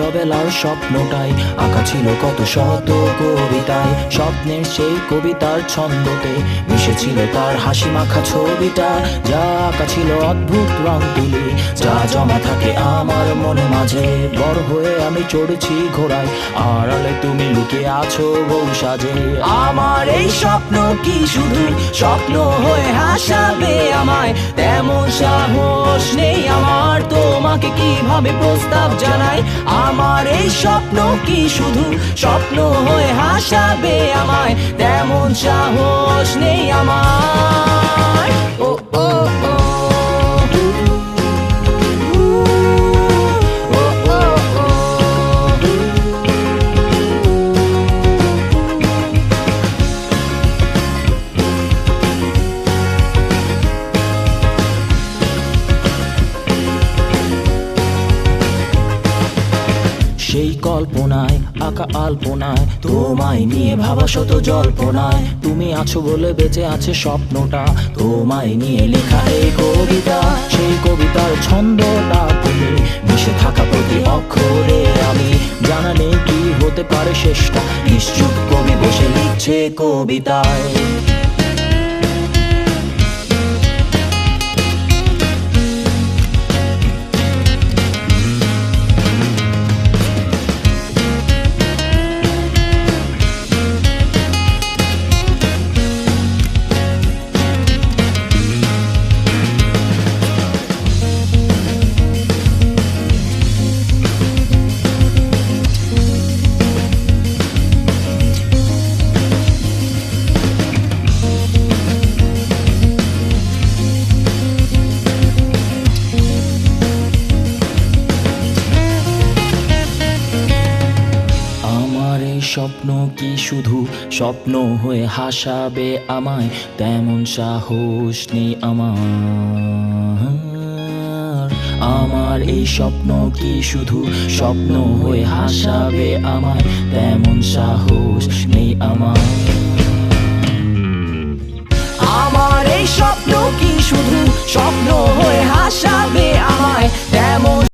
অবেলার স্বপ্নটাই আঁকা ছিল কত শত কবিতায়। স্বপ্নের সেই কবিতার ছন্দতে মিশেছিল তার হাসি মাখা ছবিটা, যা আঁকা ছিল অদ্ভুত রং তুলি, যা জমা থাকে আমার মনে মাঝে। বড় হয়ে আমি চড়েছি ঘোড়ায়, আড়ালে তুমি লুকিয়ে আছো বউ সাজে। আমার এই স্বপ্ন কি শুধু স্বপ্ন হয়ে হাসাবে আমায়, তেমন সাহস নেই আমার তোমাকে কিভাবে প্রস্তাব জানাই। আমার এই স্বপ্ন কি শুধু স্বপ্ন হয়ে হাসাবে আমায়, তেমন সাহস নেই আমার। ও ও ও সেই কল্পনায় আঁকা আলপনায় তোমায় নিয়ে ভাবা শত জল্পনায়, তুমি আছো বলে বেঁচে আছে স্বপ্নটা, তোমায় নিয়ে লেখা এই কবিতা। সেই কবিতার ছন্দটা তুমি মিশে থাকা প্রতি অক্ষরে আমি, জানা নেই কি হতে পারে শেষটা, নিশ্চুপ কবি বসে লিখছে কবিতায়। স্বপ্ন কি শুধু স্বপ্ন হয়ে হাসাবে আমায়, তেমন সাহস নেই আমার। আমার এই স্বপ্ন কি শুধু স্বপ্ন হয়ে হাসাবে আমায়, তেমন সাহস নেই আমার।